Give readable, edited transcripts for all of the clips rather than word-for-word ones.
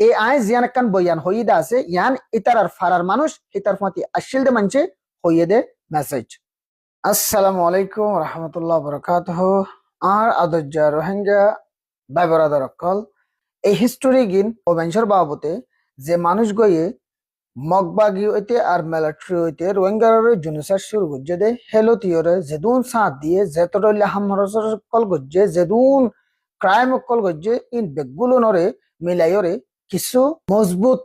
A I জিয়ান একখান বইয়ান হইদা আছে ইয়ান ইতার আর ফারার মানুষ ইতার ফাঁতি আসিল দে মানছে হইয়ে দে মেসেজ। আসসালামু আলাইকুম রহমতুল্লাহ বরকাতহ। আর আদর্যা রোহিঙ্গা ভাই বরাদর অকল এই হিস্টোরি গিন ও বেঞ্চর বাবতে যে মানুষ গইয়ে মগবাগি হইতে আর মিলিটারি হইতে রোহিঙ্গার জুনুসার শুরু করছে দে হেলো তিয়রে যেদুন সাথ দিয়ে যেতরলে হামরসর কল গজ্জে যেদুন ক্রাইম কল গজ্জে ইন বেগুলো নরে মিলাইরে কিছু মজবুত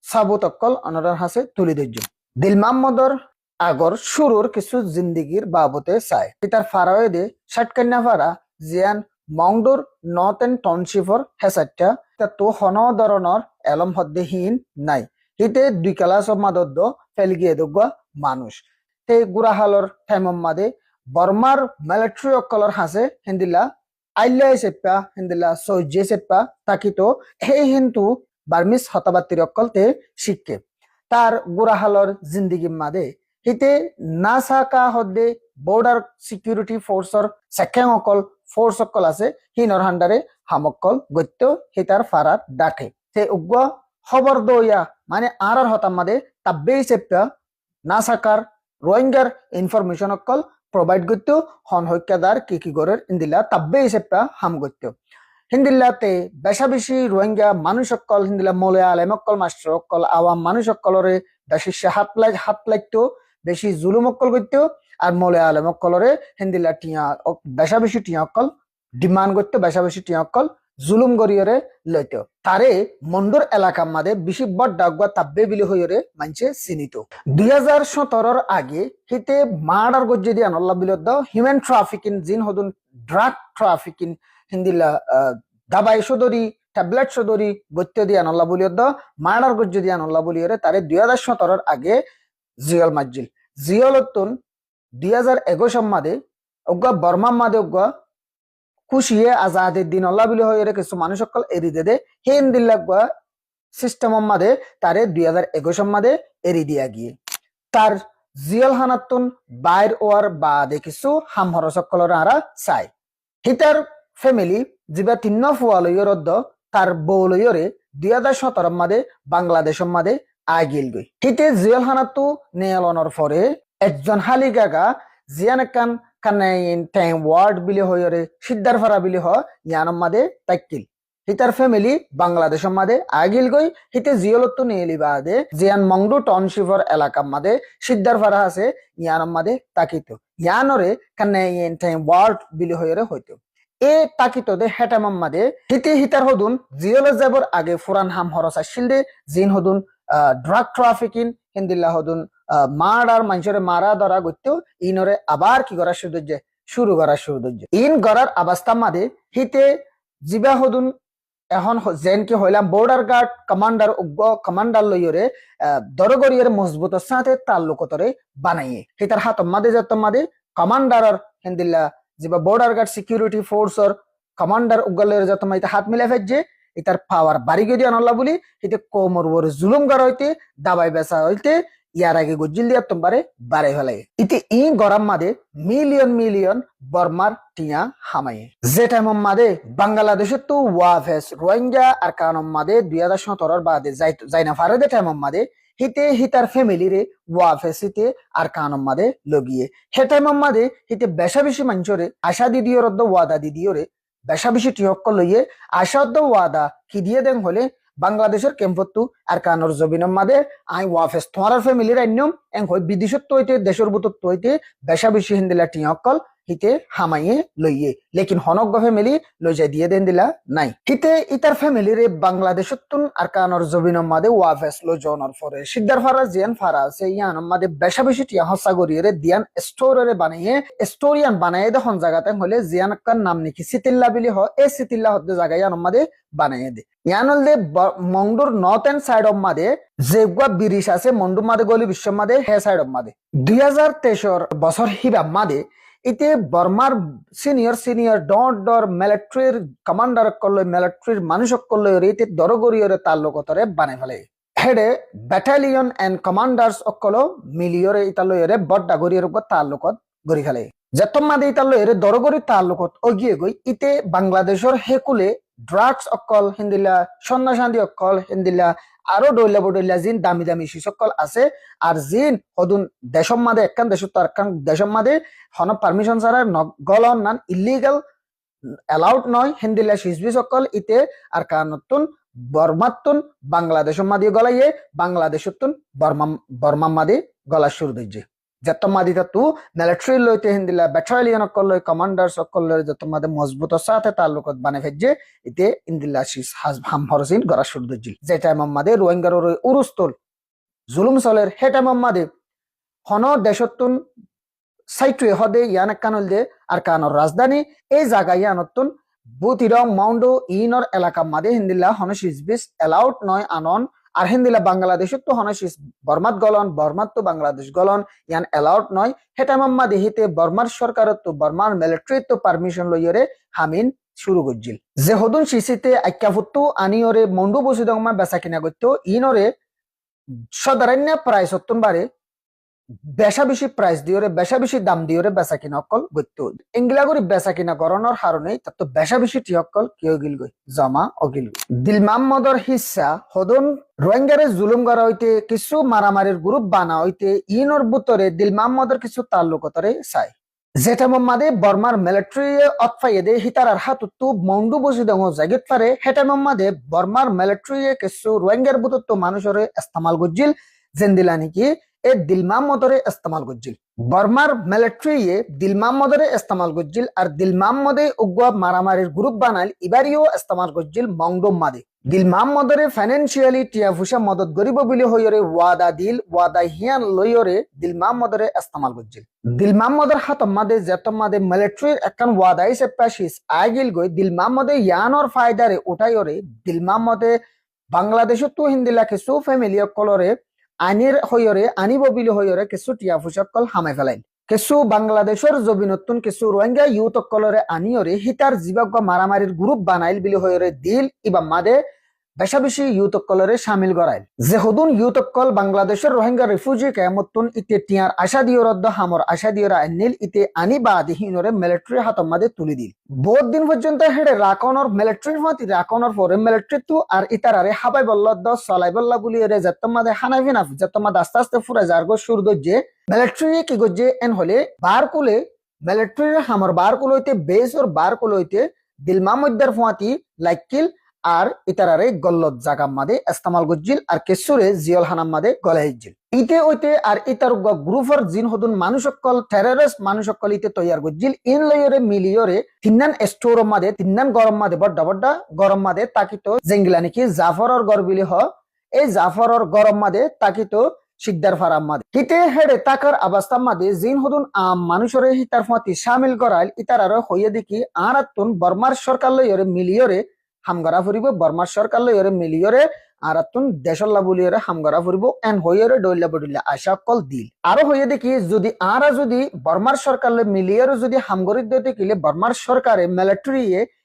সাবুত অকল অনরার হাসে তুলি ধৈর্য দিল মাহমদর আগর শুরুর কিছু জিন্দিগির বাবতে চাই তার ফারাওয়েদে ষাটকান্যা ফারা জিয়ান মংডুর নর্থ এন্ড টাউনশিপর হেসাটটা তা তো হন ধরনের এলম হদ্দেহীন নাই হিতে দুই ক্লাস মাদদ্দ ফেলগিয়ে দোগা মানুষ তে গুরাহালর টাইমম মাদে বর্মার মিলিটারি অকলর হাসে হিন্দিলা আইল্লা সেপ্পা হিন্দিলা সৌজে সেপ্পা তাকি তো হে হিন্তু বার্মিস হতাবাত্তির অকল তে শিখকে তার গুরাহালর জিন্দিগি মাদে হিতে নাসাকা হদ্দে বর্ডার সিকিউরিটি ফোর্সর সেকেং অকল ফোর্স অকল আছে হিনর হান্ডারে হামকল গত্য হিতার ফারাত ডাকে সে উগ্র খবর দইয়া মানে আর হতাম মাদে তাব্বে সেপ্পা নাসাকার রোহিঙ্গার ইনফরমেশন অকল প্রোভাইড গত্য হন হইকাদার কি গরের ইন্দিলা তাব্বে সেপ্পা হাম গত্য হিন্দিল্লাতে বেশা বেশি রোহিঙ্গা মানুষ অকল হিন্দিলা মলে আলেম অকল মাস্টার অকল আওয়াম মানুষ অকলরে বেশি হাত লাগতো বেশি জুলুম অকল করতো আর মলে আলেম অকলরে হিন্দিল্লা টিয়া বেশা বেশি টিয়া অকল ডিমান্ড করতো বেশা বেশি টিয়া অকল জুলুম গরিয়রে লইতো তারে মন্ডুর এলাকা মাদে বেশি বড় ডাকবা তাব্বে বিলি হইরে মানছে চিনিত 2017 আগে হিতে মার্ডার গজ্জে দিয়ে আল্লাহ বিলদ হিউম্যান ট্রাফিকিং জিন হদুন ড্রাগ ট্রাফিকিং হিন্দিলা দাবাই সদরি ট্যাবলেট সদরি গত্য দিয়ে আল্লাহ বলিয়দ মার্ডার গজ্জে দিয়ে আল্লাহ বলিয়রে তারে 2017 আগে জিয়ল মাজিল জিয়লতুন 2021 মাদে অজ্ঞা বর্মা মাদে অজ্ঞা খুশিয়ে আজাদের দিন আল্লাহ বিলি হয়ে কিছু মানুষ সকল এরি দে হেন দিল্লা সিস্টেম মাদে তারে 2021 মাদে এরি দিয়া গিয়ে তার জিয়ল হানাতুন বাইর ওয়ার বাদে কিছু হামহর সকলের আরা চাই হিতার ফ্যামিলি জিবা তিন্ন ফুয়ালইয়র তার বৌলইয়রে 2017 মাদে বাংলাদেশ মাদে আগিল গই হিতে জিয়ল হানাতু নেয়ালনের পরে একজন হালি গাগা জিয়ান কান কানাইন টাইম ওয়ার্ড বিলি হইরে সিদ্ধার ফারা বিলি হ ইয়ানম মাদে তাইকিল হিতার ফ্যামিলি বাংলাদেশ মাদে আগিল গই হিতে জিয়লত্তু নেলি বাদে জিয়ান মংডু টাউনশিপর এলাকা মাদে সিদ্ধার ফারা আছে ইয়ানম মাদে তাকিত ইয়ানরে কানাইন টাইম ওয়ার্ড বিলি হইরে হইতো এ তাকিত দে হেটামাম মাদে হিতে হিতার হদুন জিয়ল যাবর আগে ফুরান হাম হরসা শিলদে জিন হদুন ড্রাগ ট্রাফিকিং হিন্দিল্লা হদুন মার্ডার মানুষের মারা ধরা করতেও ইনরে আবার কি করার শুরু করার ইন গড়ার অবস্থা মাদে হিতে জিবা হদুন এখন যেন কি হইলাম বর্ডার গার্ড কমান্ডার উগ্র কমান্ডার লইরে দরগরিয়ের মজবুত সাথে তাল্লুকতরে বানাইয়ে হিতার হাত মাদে যত মাদে কমান্ডার হিন্দিল্লা জিবা বর্ডার গার্ড সিকিউরিটি ফোর্সর কমান্ডার উগ্গলের যত মাইতে হাত মিলে ফেলছে ইতার পাওয়ার বাড়ি গিয়ে দিয়ে আনল্লা বলি হিতে কোমর বড় জুলুম করা হইতে দাবাই বেচা হইতে ইয়ার আগে গজ্জিল দিয়া তোমারে বাড়াই ফেলাই ইতি ই গরম মাদে মিলিয়ন মিলিয়ন বর্মার টিয়া হামাই যে টাইম মাদে বাংলাদেশে তো ওয়াফেস রোহিঙ্গা আর কারণ মাদে 2017 বাদে যাই না ফারে দে টাইম মাদে হিতে হিতার ফ্যামিলি রে ওয়াফেস হিতে আর কারণ মাদে লগিয়ে হে টাইম মাদে হিতে বেশা বেশি মানুষরে আশা দিদিও রদ্দ ওয়াদা দিদিও রে বেশা বেশি টিহক্ক লইয়ে আশাদ্দ ওয়াদা কি দিয়ে দেন হলে বাংলাদেশের কেম্পত্তু আর কানর জবিনম মাদে আই ওয়াফেস তোমার ফ্যামিলির আইনম এং হই বিদেশত হইতে দেশের বুতত হইতে বেশা বেশি হিন্দিলা টিয়কল হিতে হামাইয়ে লইয়ে লেকিন হনগ্য ফ্যামিলি লই যাই দিয়ে দেন দিলা নাই হিতে ইতার ফ্যামিলি রে বাংলাদেশতুন আর কানর জবিনম মাদে ওয়াফেস লো জনর ফরে সিদ্দার ফারা জিয়ান ফারা আছে ইয়ানম মাদে বেশা বেশি টিয়া হসা গরিয়ে দিয়ান স্টোরে বানাইয়ে স্টোরিয়ান বানাইয়ে দেখুন জায়গাতে হলে জিয়ান কান নাম নাকি সিতিল্লা বিলি হ এ সিতিল্লা হতে জায়গায় ইয়ানম মাদে বানাইয়ে দে ইয়ানল দে মংডুর নর্থ এন্ড সাইড অফ মাদে যেগুয়া বিরিশ আছে মন্ডু মাদে গলি বিশ্ব মাদে হে সাইড অফ মাদে 2023 বছর হিবা মাদে ইতে বর্মার সিনিয়র ডর মিলিটারির কমান্ডার করলে মিলিটারির মানুষ করলে ইতে দরগরিয়রে তাল্লুকতরে বানাই ফেলে হেডে ব্যাটালিয়ন এন্ড কমান্ডার্স অকল মিলিয়রে ইতালয়রে বড্ডা গরিয়র উপর তাল্লুকত গরি ফেলে যত মাদে ইতালয়রে দরগরি তাল্লুকত অগিয়ে গই ইতে বাংলাদেশের হেকুলে ড্রাগস অকল হিন্দিলা সন্ন্যাসান্দি অকল হিন্দিলা আরো ডইলা বডইলা জিন দামি দামি শিসকল আছে আর জিন হদুন দেশম মাদে একখান দেশ তো আরেকখান দেশম মাদে হন পারমিশন ছাড়া গলন নান ইলিগাল অ্যালাউড নয় হিন্দিলা শিসবি সকল ইতে আর কানতুন বর্মাতুন বাংলাদেশ মাদি গলাইয়ে বাংলাদেশতুন বর্মা মাদি গলা শুরু দিচ্ছে যত মাদি তু মিলিটারি লইতে হিন্দিলা ব্যাটালিয়ন অকল লই কমান্ডার্স অকল লই যত মাদে মজবুত সাথে তাল্লুকত বানে ফেজে ইতে ইন্দিলা শিস হাজ হাম হরসিন গলা শুরু দিচ্ছে যে টাইম মাদে রোহিঙ্গার উরুস্তল জুলুম চলের হে টাইম মাদে হন দেশতুন সাইটুয়ে হদে ইয়ান কানল দে আর কানর রাজধানী এই জায়গা ইয়ানতুন বুতিরং মাউন্ডো ইনর এলাকা মাদে হিন্দিলা হনশিস বিস অ্যালাউড নয় আনন আর হিন্দিলা বাংলাদেশ তো হনশিস বর্মাত গলন বর্মাত তো বাংলাদেশ গলন ইয়ান অ্যালাউড নয় হেটা মাম্মা দেহিতে বর্মার সরকার তো বর্মার মিলিটারি তো পারমিশন লইরে হামিন শুরু করছিল যে হদুন শিশিতে আক্যাফুত্তু আনিয়রে মন্ডু বসিদংমা বেচা কিনা করতো ইনরে সদারণ্য প্রায় 70 বারে বেশা বেশি প্রাইস দিওরে বেশা বেশি দাম দিওরে বেচা কিনা অকল গত্য এঙ্গিলা করে বেচা কিনা গরণর হারণে তার তো বেশা বেশি টি অকল কিয় গিল গই জমা অগিল দিল মাহমদর হিসা হদন রোহিঙ্গারে জুলুম করা হইতে কিছু মারামারির গ্রুপ বানা হইতে ইনর বুতরে দিল মাহমদর কিছু তাল্লুকতরে চাই যেটা মাদে বর্মার মিলিটারি অতফাইয়ে দে হিতার হাতুত্তু মন্ডু বসি দঙ্গ জাগিত পারে হেটা মাদে বর্মার মিলিটারি কিছু রোহিঙ্গার বুতত্ব মানুষের ইস্তেমাল গজিল জেন্দিলা নাকি এ দিল মাহমদরে ইস্তেমাল গজিল বর্মার মিলিটারি দিল মাহমদরে ইস্তেমাল গজিল আর দিল মাহমদে উগ্র মারামারির গ্রুপ বানাইল ইবারিও ইস্তেমাল গজিল মংডম মাদে দিল মাহমদরে ফাইন্যান্সিয়ালি টিয়া ফুসা মদত গরিব বলি হইরে ওয়াদা দিল ওয়াদা হিয়ান লইরে দিল মাহমদরে ইস্তেমাল গজিল দিল মাহমদর হাতম মাদে যেতম মাদে মিলিটারির একখান ওয়াদা হিসে পেশিস আগিল গই দিল মাহমদে ইয়ানর ফায়দারে উঠাইরে দিল মাহমদে বাংলাদেশ তো হিন্দিলা কিছু ফ্যামিলি কলরে আনির হইরে আনিব বিলি হইরে কিছু টিয়া ফুসকল হামাই ফেলাইল কিছু বাংলাদেশের জবিনতুন কিছু রোহিঙ্গা ইউথ কলরে আনিয়রে হিতার জীবজ্ঞ মারামারির গ্রুপ বানাইল বিলি হইরে দিল ইবা মাদে বেশা বেশি ইউথ কলরে সামিল করাইল যে হদুন ইউথ কল বাংলাদেশের রোহিঙ্গা রিফিউজি কেমতুন ইতে টিয়ার আশা দিও রদ্দ হামর আশা দিওরা আনিল ইতে আনি বাদিহীনরে মিলিটারি হাতম মাদে তুলি দিল বহুত দিন পর্যন্ত হেডে রাকনর মিলিটারি মতি রাকনর পরে মিলিটারি তু আর ইতারারে হাবাই বল্লদ সলাই বল্লা বলি রে যেতম মাদে হানাফিনা যেতম মাদে আস্তে আস্তে ফুরা যারগো সুর দজ্জে মিলিটারি কি গজ্জে এন হলে বারকুলে মিলিটারি হামর বারকুল হইতে বেস ওর বারকুল হইতে দিল মাহমুদার ফুয়াতি লাইকিল আর ইতারারে গল্লত জাগাম মাদে ইস্তেমাল গজ্জিল আর কেসুরে জিয়ল হানাম মাদে গলাইজিল ইতে ওইতে আর ইতার গ্রুপর জিন হদুন মানুষকল টেররিস্ট মানুষকল ইতে তৈয়ার গজ্জিল ইন লয়রে মিলিয়রে তিন্নান স্টোর মাদে তিন্নান গরম মাদে বড্ডা বড্ডা গরম মাদে তাকিতো জেঙ্গিলা নাকি জাফরর গরবিলি হ এই জাফরর গরম মাদে তাকিতো শিকদার ফারাম মাদে হিতে হেডে তাকার অবস্থা মাদে জিন হদুন আম মানুষরে হিতার ফাতি শামিল করাইল ইতারারে হইয়ে দেখি আরাতুন বর্মার সরকার লয়রে মিলিয়রে হামগরা ফুরিব বর্মার সরকার লইরে মিলিয়রে আরাতুন দেশল্লা বলিয়রে হামগরা ফুরিব এন হইরে ডইলা বডিলা আশা কল দিল আরো হইয়ে দেখি যদি আরা যদি বর্মার সরকার লই মিলিয়রে যদি হামগরি দিতে কিলে বর্মার সরকারে মিলিটারি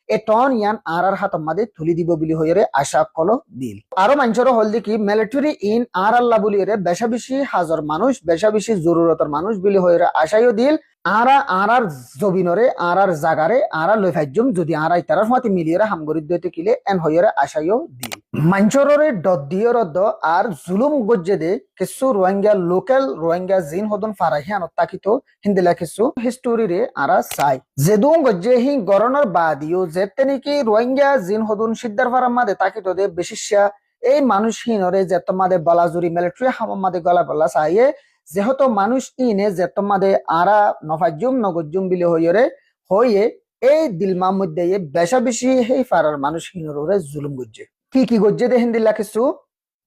এ টন ইয়ান আরার হাত মাদে তুলি দিব বলি হইরে আশা কল দিল আরো মানুষের হল দেখি মিলিটারি ইন আর আল্লাহ বলিয়রে বেশা বেশি হাজার মানুষ বেশা বেশি জরুরতর মানুষ বলি হইরে আশাইও দিল আরা আরার জবিনরে আরার জাগারে আরা লই ফাইজুম যদি আরা ইতারার মাতি মিলিয়রে হামগরি দিতে কিলে এন হইরে আশাইও দিল মাঞ্চররে দদ্দিয় রদ্দ আর জুলুম গজ্জে দে কিছু রোহিঙ্গা লোকাল রোহিঙ্গা জিন হদন ফারাহিয়ান তাকিতো হিন্দিলা কিছু হিস্টোরি রে আরা চাই যেদুম গজ্জে হি গরনর বাদিও যেতে নাকি রোহিঙ্গা জিন হদন সিদ্দার ফারাম মাদে তাকিতো দে বিশেষা এই মানুষহীনরে যেত মাদে বলাজুরি মিলিটারি হামাম মাদে গলা বলা চাইয়ে যেহেতু মানুষ ইনে যেত মাদে আরা নফাজুম নগজুম বিলে হইরে হইয়ে এই দিলমা মধ্যে বেশা বেশি এই ফারার মানুষহীনরে জুলুম গজ্জে কি গজ্জে দে হিন্দিলা কিছু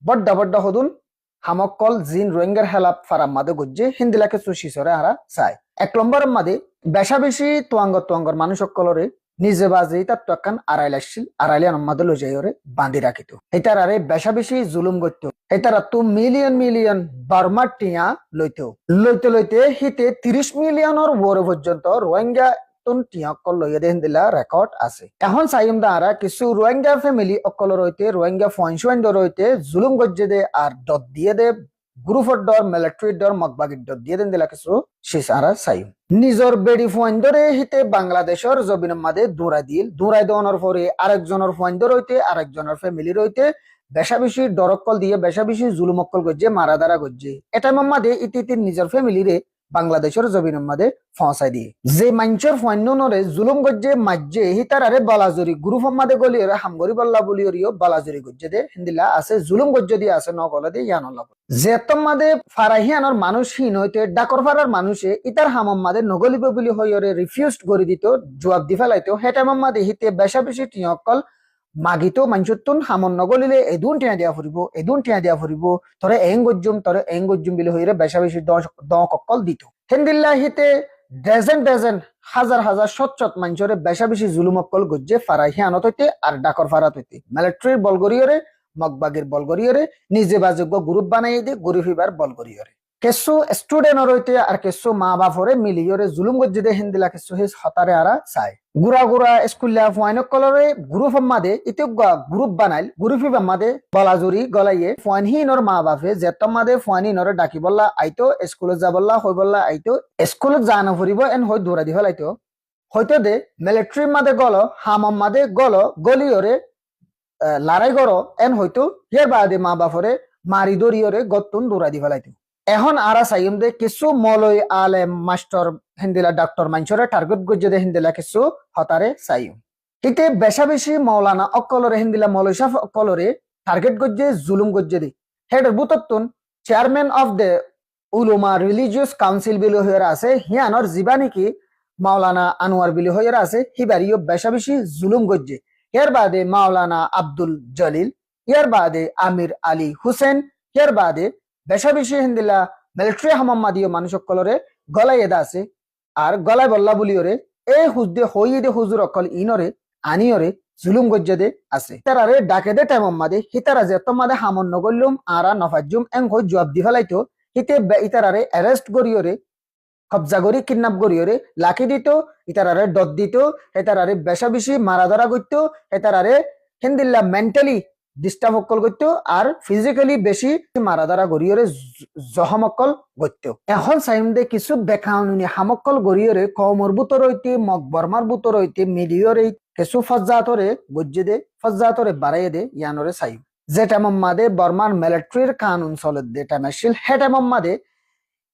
বড্ডা বড্ডা হদুন হামকল জিন রোহিঙ্গার হেলাপ ফারাম মাদে গজ্জে হিন্দিলা কিছু শিশরে আরা চাই এক নম্বর মাদে বেশা বেশি তোয়াঙ্গর মানুষ সকলরে নিজে বাজে তার তকান আড়াইল আসছিল আড়াইলিয়ান মাদে লই যাইরে বাঁধি রাখিত এটার আরে বেশা বেশি জুলুম করত এটারা তো মিলিয়ন মিলিয়ন বার্মার টিয়া লইতে হিতে 30 মিলিয়নের ওরে পর্যন্ত রোহিঙ্গা রেকর্ড আছে এখন চাইম দাঁড়া কিছু রোহিঙ্গা ফ্যামিলি অকল রইতে রোহিঙ্গা ফয়েন্স রইতে জুলুম গজ্জে দে আর দত দিয়ে দে গ্রুপর ডর মিলিটারি ডর মগবাগির ডর দিয়ে দেন দিলা কিছু শেষ আরা সাইম নিজর বেডি ফোন ধরে হিতে বাংলাদেশের জবিনের মাঝে দৌড়াই দেওয়ানোর পরে আরেকজনের ফোন ধরে হইতে আরেকজনের ফ্যামিলি রইতে বেশা বেশি ডরক্কল দিয়ে বেশা বেশি জুলুমক্কল গজ্জে মারা দারা গজ্জে এটা মাম্মাদে ইতি নিজের ফ্যামিলিরে বাংলাদেশের জবিনের মাঝে ফসাই দিয়ে যে মাঞ্চর ফন্যনরে জুলুম গজ্জে মাজ্জে হিতারারে বালাজুরি গ্রুপ মাদে গলিয়রে হামগরি বল্লা বলিয়রিও বালাজুরি গজ্জে দে হিন্দিলা আছে জুলুম গজ্জে দিয়ে আছে নগলে দিয়ে ইয়ানল্লা যেতম মাদে ফারাহিয়ানোর মানুষ হীন হইতে ডাকর ফারার মানুষে ইতার হামম মাদে নগলিব বলি হইরে রিফিউজড করে দিত জবাব দি ফেলাইতো হেটা মাম্মাদে হিতে বেশা বেশি টিয়কল মাগিতো মাঞ্চুতুন হামন নগলিলে এদুন টিয়া দিয়া ফুরিব তরে এং গজ্জুম বিলি হইরে বেশা বেশি দকল দিত হেন্দিল্লা হিতে ডজন হাজার হাজার শত মানুষরে বেশা বেশি জুলুমক্কল গজ্জে ফারাহিয়ানত হইতে আর ডাকর ফারাত হইতে মিলিটারির বলগরিয়রে মগবাগের বলগরিয়রে নিজে বাযোগ্য গ্রুপ বানাই দিয়ে গরিব হইবার বলগরিয়রে কেসু স্টুডেন্ট হইতে আর কেসু মা বাপরে মিলিয়রে জুলুম গজ্জে দে হিন্দিলা কেসু হিস হতারে আরা চাই গুড়া স্কুল্লা ফুয়াইন কলরে গ্রুপ মাদে ইতে গ্রুপ বানাইল গ্রুপ মাদে বলাজুরি গলাইয়ে ফুয়ানহিনর মা বাপে যেতম মাদে ফুয়ানহিনর ডাকি বললা আইতো স্কুলে যা বললা হই বললা আইতো স্কুলে যা না ফুরিব এন হই দৌড়া দি ফেলাইতো হয়তো দে মিলিটারি মাদে গল হামম মাদে গল গলিয়রে লড়াই গড় এন হয়তো ইয়ার বাদে মা বাপরে মারি দরিয়রে গত্তুন দৌড়া দি ফেলাইতো এখন আরা চাইম দে কিছু মলয় আলেম মাস্টার হিন্দিলা ডাক্তার মাঞ্চরে টার্গেট গজ্জে দে হিন্দিলা কিছু হতারে চাইম ইতে বেশা বেশি মৌলানা অকলরে হিন্দিলা মলয় সাফ অকলরে টার্গেট গজ্জে জুলুম গজ্জে দে হেডর বুতত্তুন চেয়ারম্যান অফ দ্য উলুমা রিলিজিয়াস কাউন্সিল বিলি হয়ে আছে হিয়ানর জীবানি কি মাওলানা আনোয়ার বিলি হয়ে আছে হিবারিও বেশা বেশি জুলুম গজ্জে এর বাদে মাওলানা আব্দুল জলিল এর বাদে আমির আলী হুসেন এর বাদে বেশা বেশি হিন্দিলা মিলিটারি হামাম্মাদীয় মানুষ সকলরে গলায় এদা আছে আর গলায় বল্লা বলিওরে এই হুজদে হইয়ে দে হুজুর অকল ইনরে আনিয়রে জুলুম গজ্জে দে আছে তারারে ডাকে দে টাইমাম্মাদে হিতারা যে তোমাদে হামন নগল্লুম আরা নফাজুম এং হই জবাব দি ফেলাইতো হিতে ইতারারে অ্যারেস্ট করিয়রে কবজা করি কিডন্যাপ করিয়রে লাকি দিত ইতারারে দত দিত হেতারারে বেশা বেশি মারা ধরা করত হেতারারে হিন্দিল্লা মেন্টালি ডিস্টার্ব অকল করত আর ফিজিক্যালি বেশি মারা ধরা গরিয়রে জহমকল করত এখন চাইমদে কিছু বেকানুনি হামকল গরিয়রে কমর বুতর হইতে মকবরমার বুতর হইতে মিলিয়রে কিছু ফজ্জাতরে গজ্জে দে ফজ্জাতরে বাড়াইয়ে দে ইয়ানরে চাইম যেটা মাদে বর্মার মিলিটারির কানুন চলে দে টানাশিল হেটা মাদে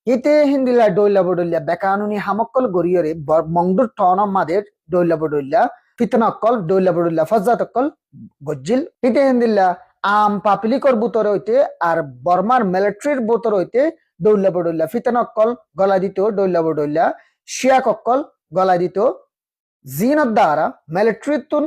ইতে হিন্দিলা ডইলা বডইলা বেকানুনি হামকল গরিয়রে মংদুর টন মাদের ডইলা বডইলা ফিতনাকল ডইলা বডইলা ফজ্জাতকল গজ্জিল ইতে হিন্দিলা আম পাবলিকর বুতর হইতে আর বর্মার মিলিটারির বুতর হইতে ডইলা বডইলা ফিতনাকল গলা দিত ডইলা বডইলা শিয়াককল গলা দিত জিনত দ্বারা মিলিটারি তুন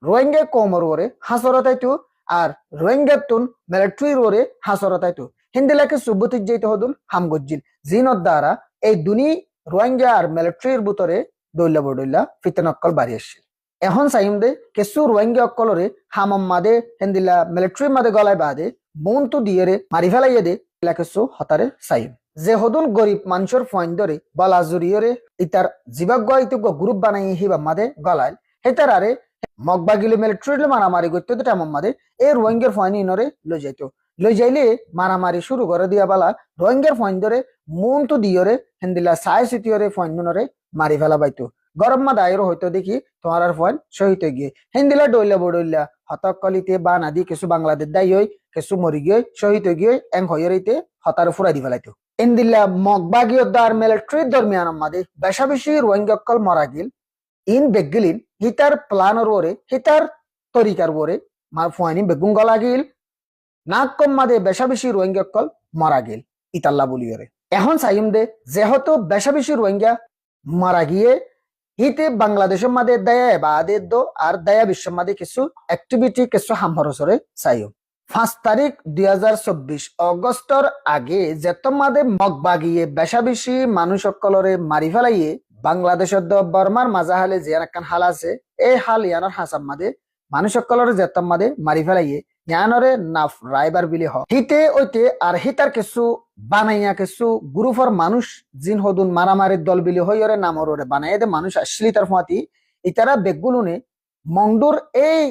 রোহিঙ্গা কোমর ওরে হাসরতাইতো আর রোহিঙ্গা তুন মিলিটারির ওরে হাসরতাইতো হিন্দিলাকে সুবুতি যেতে হদুল হাম গজ্জিল জিনত দ্বারা এই দুনি রোহিঙ্গা আর মিলিটারির বুতরে ডইলা বডইলা ফিতনাকল বাড়ি আসছিল এখন চাইম দে কিছু রোহিঙ্গা অকলরে হামম মাদে হিন্দিলা মিলিটারি মাদে গলায় বাদে মনতু দিয়েরে মারি ফেলাইয়ে দে কিছু হতারে চাইম যে হদুন গরিব মানুষের ফয়েন ধরে বলা জুরিয়রে ইতার জীবাগ্য ইতুগ্য গ্রুপ বানাই হিবা মাদে গলায় হেতারারে মগবাগিলে মিলিটারি মারামারি করতে তো তেমন মাদে এই রোহিঙ্গার ফয়েন ইনরে লই যাইতো লই যাইলে মারামারি শুরু করে দিয়া বালা রোহিঙ্গার ফয়েন ধরে মনতু দিয়রে হিন্দিলা সাই সিটিয়রে ফয়েন নুনরে মারি ফেলা বাইতো গরম মা দায়ের হয়তো দেখি তোমার আর ফয়েন শহীদ গিয়ে হিন্দিলা ডইলা বডইলা হতকলিতে বা নাদি কিছু বাংলাদেশ দায়ী হই কিছু মরি গিয়ে শহীদ গিয়ে এং হইতে হতার ফুরাই দি ফেলাইতো ইন্দিল্লা মগবাগীয় দার মিলিটারি দরমিয়ান মাদে বেশা বেশি রোহিঙ্গাকল মরা গিল ইন বেগিলিন হিতার প্লানর ওরে হিতার তরিকার ওরে মার ফয়েনি বেগুন গলা গিল নাক কম মাদে বেশা বেশি রোহিঙ্গাকল মরা গিল ইতাল্লা বলিওরে এখন চাইম দে যেহেতু বেশা বেশি রোহিঙ্গা মারা গিয়ে হিতে বাংলাদেশের মাদে দয়া বাদে দো আর দয়া বিশ্বের মাদে কিছু অ্যাক্টিভিটি কিছু হামহরসরে চাইম 5 তারিখ 2024 অগস্টর আগে যেত মাদে মগবাগিয়ে বেশা বেশি মানুষ সকলরে মারি ফেলাইয়ে বাংলাদেশের বর্মার মাজাহালে যে একখান হাল আছে এই হাল ইয়ানোর হাসাব মাদে মানুষ সকলরে যেত মাদে মারি ফেলাইয়ে ইয়ানরে নাফ রাইবার বিলি হিতে ওইতে আর হিতার কিছু বানাইয়া কিছু গ্রুপর মানুষ জিন হদুন মারামারির দল বিলি হইরে নামর ওরে বানাইয়া দে মানুষ আসলি তার ফাঁতি ইতারা বেগুলুনে মংডুর এই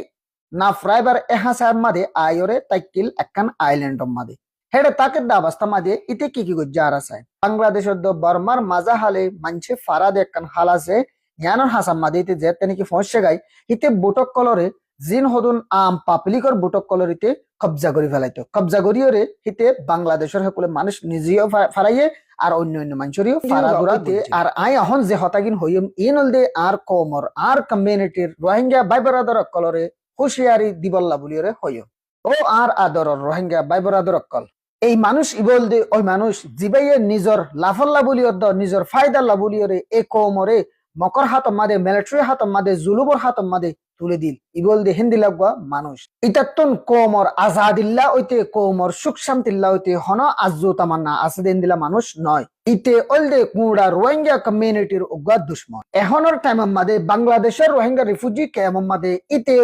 নাফ রাইবার এহাসার মাদে আয়রে তাইকিল একখান আইল্যান্ড মাদে হেডে তাকে দাবাস্তা মাদে ইতে কি গজ্জা আর আছে বাংলাদেশের দ বর্মার মাজা হালে মানছে ফারাদ একখান হাল আছে জ্ঞানর হাসান মাদে ইতে যে তেনে কি ফসছে গাই ইতে বুটক কলরে জিন হদুন আম পাবলিকর বুটক কলরিতে কবজা করি ফেলাইতো কবজা করিওরে হিতে বাংলাদেশের সকলে মানুষ নিজেও ফারাইয়ে আর অন্য অন্য মানুষেরও ফারাদুরাতে আর আই এখন যে হতাগিন হইম ইনল দে আর কমর আর কমিউনিটির রোহিঙ্গা ভাই বেরাদর কলরে হুঁশিয়ারি দিবল্লা বলিওরে হইম ও আর আদর রোহিঙ্গা ভাই বেরাদর কল এই মানুষ ইবল দে ওই মানুষ জিবাইয়ে নিজর লাফল্লা বলিওর দ নিজর ফায়দাল্লা বলিওরে এ কমরে মকর হাতম মাদে মিলিটারি হাতম মাদে জুলুবর হাতম মাদে তুলে দিল ইবল দে হিন্দি লাগবা মানুষ ইতাত্তন কোমর আজাদিল্লা ওইতে কোমর সুখ শান্তিল্লা ওইতে হন আজু তামান্না আসদেন দিলা মানুষ নয় ইতে অলদে কুড়া রোহিঙ্গা কমিউনিটির উগ্র দুশ্মন এখনের টাইম মাদে বাংলাদেশের রোহিঙ্গা রিফিউজি ক্যাম্প মাদে ইতে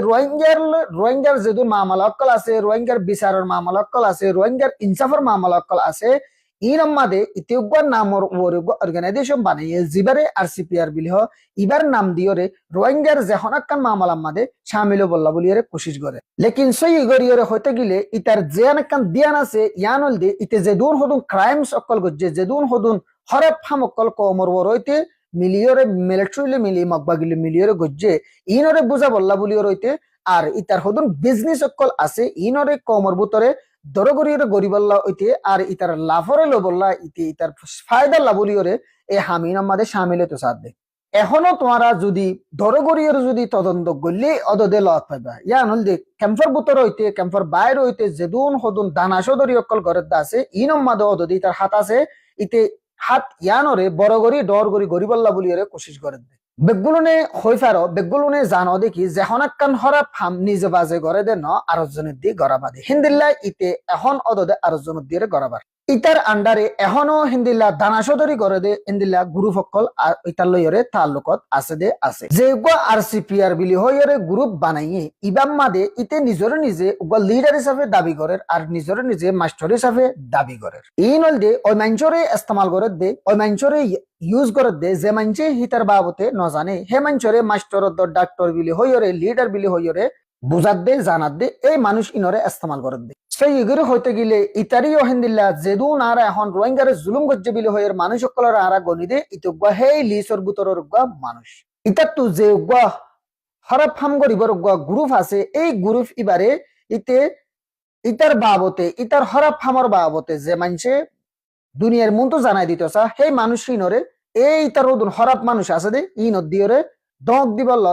রোহিঙ্গার যেদুর মামলা অক্কল আছে রোহিঙ্গার বিচারের মামলা অক্কল আছে রোহিঙ্গার ইনসাফের মামলা অক্কল আছে ইনম্মাদে ইতিউগ্র নামর অর্গানাইজেশন বানিয়ে জিবারে আরসিপিআর বিলহ ইবার নাম দিয়রে রোহিঙ্গার যেহনাক্কান মামলার মাদে শামিল বল্লা বলিয়ারে কোশিশ করে লেকিন সই গরিয়রে হইতে গেলে ইতার যেয়ানাক্কান দিয়ান আছে ইয়ানল দে ইতে যেদুন হদুন ক্রাইমস অক্কল গজ্জে যেদুন হদুন হরপ ফাম অক্কল কমর বরইতে মিলিয়রে মিলিটারিলে মিলি মকবাগিলে মিলিয়রে গজ্জে ইনরে বুঝা বল্লা বলিয়র হইতে আর ইতার হদুন বিজনেস অক্কল আছে ইনরে কমর বুতরে দরগরিয়রে গরিবল্লা হইতে আর ইতার লাভরে লবল্লা ইতে ইতার ফায়দা লাভলিয়রে এ হামিন আমাদের সামিল হতে সাথে এখনো তোমারা যদি দরগরিয়র যদি তদন্ত করলে অদদে লত পাইবা ইয়ান হল দে ক্যাম্পার বুতর হইতে ক্যাম্পার বাইর হইতে যেদুন হদুন দানাসদরি অকল ঘরের দা আছে ইনম মাদে অদদে ইতার হাত আছে ইতে হাত ইয়ানরে বড়গরি ডরগরি গরিবল্লা বলিয়রে কোশিশ করে দে বেগুলনে হই ফারো বেগুলনে জানো দেখি যেহনাক্কান হরা ফাম নিজে বাজে গড়ে দে ন আরজনের দিয়ে গড়া বাদে হিন্দিল্লা ইতে এখন অদদে আরজনের দিয়ে গড়াবার ইতার আন্ডারে এখনো হিন্দিল্লা দানাসদরি গড়ে দে হিন্দিল্লা গ্রুপ অকল ইতার লইরে তাল্লুকত আছে দে আছে যে উগা আরসিপিআর বিলি হইরে গ্রুপ বানাইয়ে ইবাম মাদে ইতে নিজরে নিজে উগা লিডার হিসাবে দাবি করে আর নিজরে নিজে মাস্টার হিসাবে দাবি করে ইনল দে ওই মাঞ্চরে ইস্তেমাল করে দে ওই মাঞ্চরে ইউজ করে দে যে মাঞ্চে হিতার বাবতে ন জানে হে মাঞ্চরে মাস্টার ডাক্তার বিলি হইরে লিডার বিলি হইরে বুঝাত দে জানাত দে এই মানুষ ইনরে ইস্তেমাল করে দে সেই ইগরে হইতে গেলে ইতারিও হিন্দিল্লা যেদুন আর এখন রোহিঙ্গারে জুলুম গজ্জে বিলি হইর মানুষ সকলের আরা গনি দে ইতুগা হেই লিসর বুতরের উগা মানুষ ইতার তো যে উগা হরফ হাম গরিবর উগা গ্রুপ আছে এই গ্রুপ ইবারে ইতে ইতার বাবতে ইতার হরফ হামর বাবতে যে মানুষে দুনিয়ার মন তো জানাই দিতেছা সেই মানুষ ইনরে এই ইতার ওদুন হরফ মানুষ আছে দে ই নদিয়রে দক দিবল্লা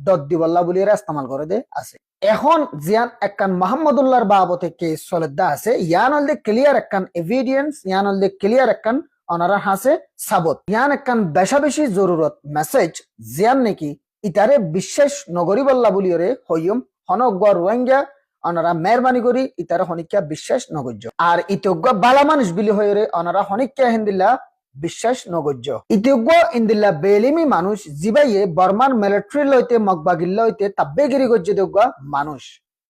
দত দিবল্লা বলি ইস্তেমাল করে দে আছে এখন জিয়ান একখান মোহাম্মদুল্লাহর বাবতে কেস চলেদা আছে ইয়ান অলদে ক্লিয়ার একখান এভিডেন্স ইয়ান অলদে ক্লিয়ার একখান অনারা হাসে সাবত ইয়ান একখান বেশা বেশি জরুরত মেসেজ জিয়ান নাকি ইতারে বিশ্বাস নগরী বল্লা বলিওরে হইম হনজ্ঞ রোহিঙ্গা অনারা মেহরবানি করি ইতারে হনিকা বিশ্বাস নগর্য আর ইতজ্ঞ বালা মানুষ বিলি হইরে অনারা হনিকা হিন্দিল্লা বিশ্বাস নগর্য ইতজ্ঞ ইন্দিল্লা বেলিমি মানুষ জিবাইয়ে বর্মান মিলিটারি লইতে মকবাগিল লইতে তাব্বেগিরি গজ্জে দজ্ঞ মানুষ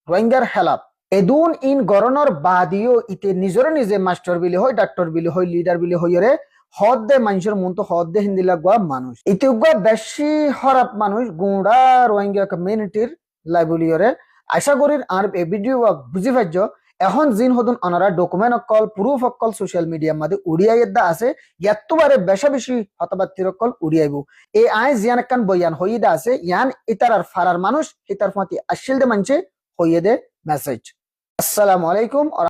রোহিঙ্গার হেলাপ এদুন ইন গরনর বাদিও ইতে নিজরে নিজে মাস্টার বিলি হয় ডাক্তার বিলি হয় লিডার বিলি হইরে হদ দে মানুষের মন তো হদ দে হিন্দিল্লা গুয়া মানুষ ইতজ্ঞ বেশি হরাপ মানুষ গুঁড়া রোহিঙ্গা কমিউনিটির লাইবলিয়রে আশা করি আর এই ভিডিও বুঝি পাইছ এখন জিন হদুন অনারা ডকুমেন্ট অকল প্রুফ অকল সোশ্যাল মিডিয়ার মধ্যে উড়িয়াই আছে ইয়াতবারে বেশা বেশি হতবাত্তির অকল উড়িয়াইব এই আই জিয়ান একখান বয়ান হইদা আছে ইয়ান ইতার আর ফারার মানুষ ইতার প্রতি আশিল দে মানছে হইয়ে দে মেসেজ আসসালামু আলাইকুম।